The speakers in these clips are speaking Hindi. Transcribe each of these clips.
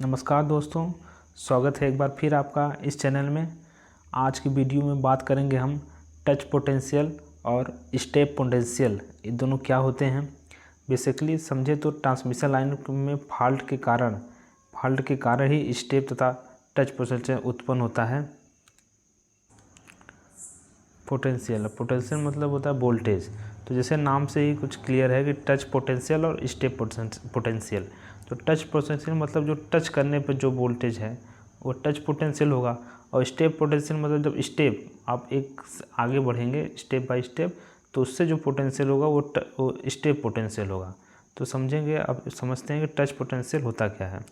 नमस्कार दोस्तों, स्वागत है एक बार फिर आपका इस चैनल में। आज की वीडियो में बात करेंगे हम टच पोटेंशियल और स्टेप पोटेंशियल, ये दोनों क्या होते हैं। बेसिकली समझे तो ट्रांसमिशन लाइन में फॉल्ट के कारण ही स्टेप तथा टच पोटेंशियल उत्पन्न होता है। पोटेंशियल मतलब होता है वोल्टेज। तो जैसे नाम से ही कुछ क्लियर है कि टच पोटेंशियल और स्टेप पोटेंशियल। तो टच पोटेंशियल मतलब जो टच करने पर जो वोल्टेज है वो टच पोटेंशियल होगा, और स्टेप पोटेंशियल मतलब जब स्टेप आप एक आगे बढ़ेंगे स्टेप बाय स्टेप तो उससे जो पोटेंशियल होगा वो स्टेप पोटेंशियल होगा। तो समझेंगे, अब समझते हैं कि टच पोटेंशियल होता क्या है।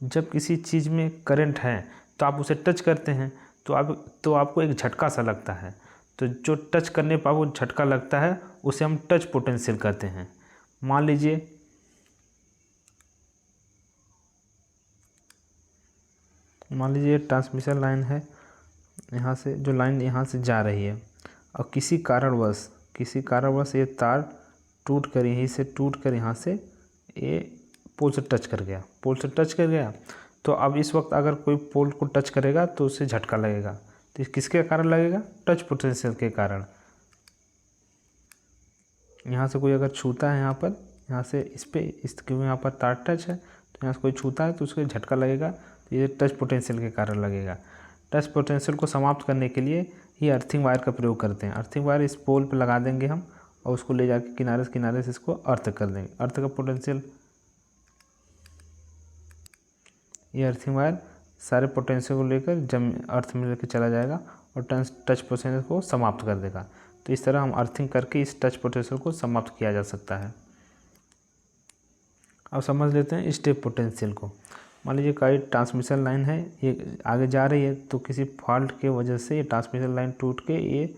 जब किसी चीज़ में करंट है तो आप उसे टच करते हैं तो आपको एक झटका सा लगता है। तो जो टच करने पर आपको झटका लगता है उसे हम टच पोटेंशियल कहते हैं। मान लीजिए ट्रांसमिशन लाइन है, यहाँ से जो लाइन यहाँ से जा रही है और किसी कारणवश ये तार यहीं से टूट कर यहाँ से ये पोल से टच कर गया। तो अब इस वक्त अगर कोई पोल को टच करेगा तो उसे झटका लगेगा। तो किसके कारण लगेगा? टच पोटेंशियल के कारण। यहाँ से कोई अगर छूता है यहाँ से क्योंकि यहाँ पर तार टच है तो यहाँ से कोई छूता है तो उसको झटका लगेगा। तो ये टच पोटेंशियल के कारण लगेगा। टच पोटेंशियल को समाप्त करने के लिए ये अर्थिंग वायर का प्रयोग करते हैं। अर्थिंग वायर इस पोल पर लगा देंगे हम और उसको ले जाके किनारे से इसको अर्थ कर देंगे। अर्थ का पोटेंशियल, ये अर्थिंग वायर सारे पोटेंशियल को लेकर अर्थ में लेकर चला जाएगा और टच पोटेंशियल को समाप्त कर देगा। तो इस तरह हम अर्थिंग करके इस टच पोटेंशियल को समाप्त किया जा सकता है। अब समझ लेते हैं स्टेप पोटेंशियल को। मान लीजिए कोई ट्रांसमिशन लाइन है, ये आगे जा रही है तो किसी फॉल्ट के वजह से ये ट्रांसमिशन लाइन टूट के ये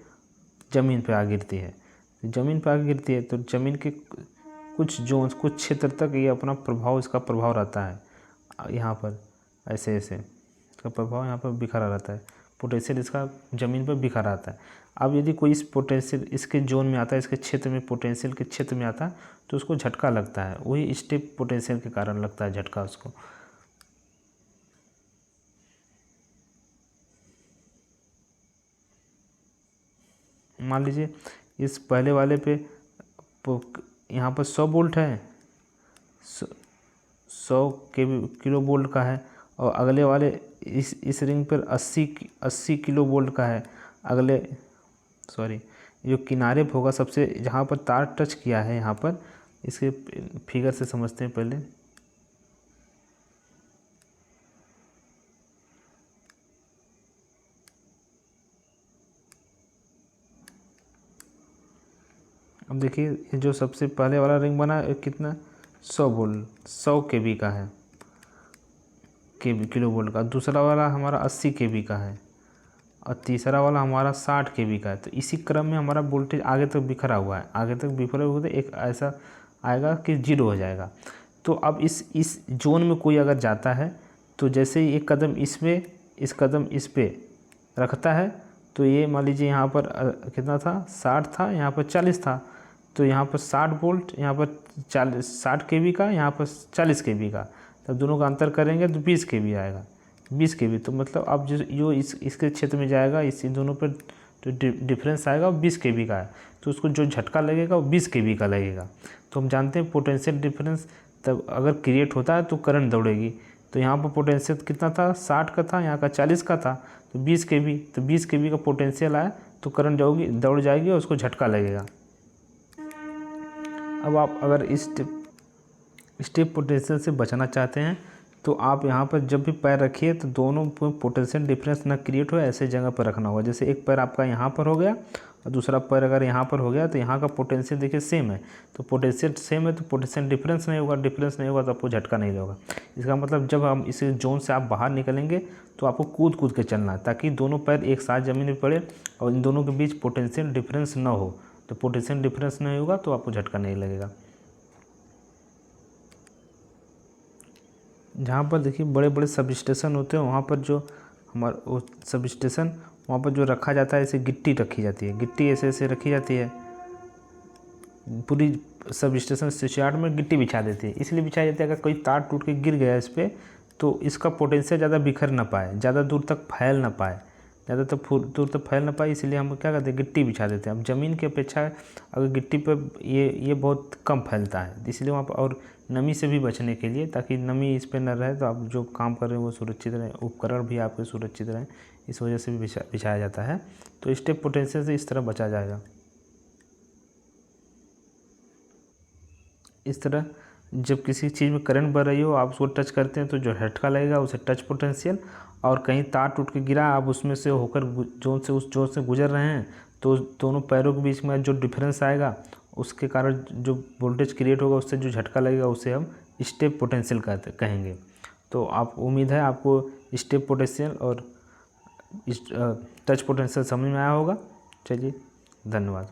ज़मीन पर आ गिरती है। तो ज़मीन के कुछ क्षेत्र तक ये इसका प्रभाव रहता है। यहाँ पर ऐसे इसका प्रभाव यहाँ पर बिखरा रहता है। पोटेंशियल इसका ज़मीन पर बिखरा रहता है। अब यदि कोई इस पोटेंशियल इसके जोन में आता है, इसके क्षेत्र में, पोटेंशियल के क्षेत्र में आता है तो उसको झटका लगता है। वही स्टेप पोटेंशियल के कारण लगता है झटका उसको। मान लीजिए इस पहले वाले पे यहाँ पर 100 वोल्ट है, 100 किलो वोल्ट का है, और अगले वाले इस रिंग पर 80 किलो वोल्ट का है। जो किनारे पे होगा सबसे, जहाँ पर तार टच किया है, यहाँ पर इसके फिगर से समझते हैं पहले। अब देखिए ये जो सबसे पहले वाला रिंग बना है कितना, 100 वोल्ट 100 केवी का है, किलो वोल्ट का। दूसरा वाला हमारा 80 केवी का है और तीसरा वाला हमारा 60 केवी का है। तो इसी क्रम में हमारा वोल्टेज आगे तक बिखरा हुआ है। एक ऐसा आएगा कि 0 हो जाएगा। तो अब इस जोन में कोई अगर जाता है तो जैसे ही एक कदम इस कदम इस पे रखता है तो ये मान लीजिए यहाँ पर कितना था, 60 था, यहाँ पर 40 था। तो यहाँ पर 60 वोल्ट, यहाँ पर 60 केवी का, यहाँ पर 40 केवी का। तब दोनों का अंतर करेंगे तो 20 केवी आएगा। 20 केवी तो मतलब अब जो इसके क्षेत्र में जाएगा, इस दोनों पर जो डिफरेंस आएगा वो 20 केवी का है। तो उसको जो झटका लगेगा वो 20 केवी का लगेगा। तो हम जानते हैं पोटेंशियल डिफरेंस तब अगर क्रिएट होता है तो करंट दौड़ेगी। तो यहाँ पर पोटेंशियल कितना था, 60 का था, यहाँ का 40 का था, तो 20 केवी। तो 20 केवी का पोटेंशियल आया तो करंट दौड़ जाएगी और उसको झटका लगेगा। अब आप अगर इस स्टेप पोटेंशियल से बचना चाहते हैं तो आप यहाँ पर जब भी पैर रखिए तो दोनों पोटेंशियल डिफरेंस ना क्रिएट हो, ऐसे जगह पर रखना होगा। जैसे एक पैर आपका यहाँ पर हो गया और दूसरा पैर अगर यहाँ पर हो गया तो यहाँ का पोटेंशियल देखिए सेम है। तो पोटेंशियल सेम है तो पोटेंशियल डिफरेंस नहीं होगा तो आपको झटका नहीं होगा। इसका मतलब जब हम इस जोन से आप बाहर निकलेंगे तो आपको कूद के चलना है ताकि दोनों पैर एक साथ ज़मीन में पड़े और इन दोनों के बीच पोटेंशियल डिफरेंस ना हो। तो पोटेंशियल डिफरेंस नहीं होगा तो आपको झटका नहीं लगेगा। जहाँ पर देखिए बड़े बड़े सब स्टेशन होते हैं, वहाँ पर जो हमारा सब स्टेशन वहाँ पर जो रखा जाता है, ऐसे गिट्टी रखी जाती है, गिट्टी ऐसे रखी जाती है। पूरी सब स्टेशन स्विच यार्ड में गिट्टी बिछा देती है। इसलिए बिछाई जाती है अगर कोई तार टूट के गिर गया इस पर तो इसका पोटेंशियल ज़्यादा बिखर ना पाए, ज़्यादा दूर तक फैल ना पाए, दूर तक फैल ना पाए, इसलिए हम क्या करते हैं गिट्टी बिछा देते हैं। अब ज़मीन की अपेक्षा अगर गिट्टी पर ये बहुत कम फैलता है, इसलिए वहाँ पर और नमी से भी बचने के लिए, ताकि नमी इस पर न रहे तो आप जो काम कर रहे हैं वो सुरक्षित रहें, उपकरण भी आपके सुरक्षित रहें, इस वजह से भी बिछाया जाता है। तो स्टेप पोटेंशियल से इस तरह बचा जाएगा। इस तरह जब किसी चीज़ में करंट बढ़ रही हो आप उसको टच करते हैं तो जो झटका लगेगा उसे टच पोटेंशियल, और कहीं तार टूट के गिरा आप उसमें से होकर उस जोन से गुजर रहे हैं तो दोनों पैरों के बीच में जो डिफरेंस आएगा उसके कारण जो वोल्टेज क्रिएट होगा उससे जो झटका लगेगा उसे हम स्टेप पोटेंशियल कहेंगे। तो आप उम्मीद है आपको स्टेप पोटेंशियल और टच पोटेंशियल समझ में आया होगा। चलिए, धन्यवाद।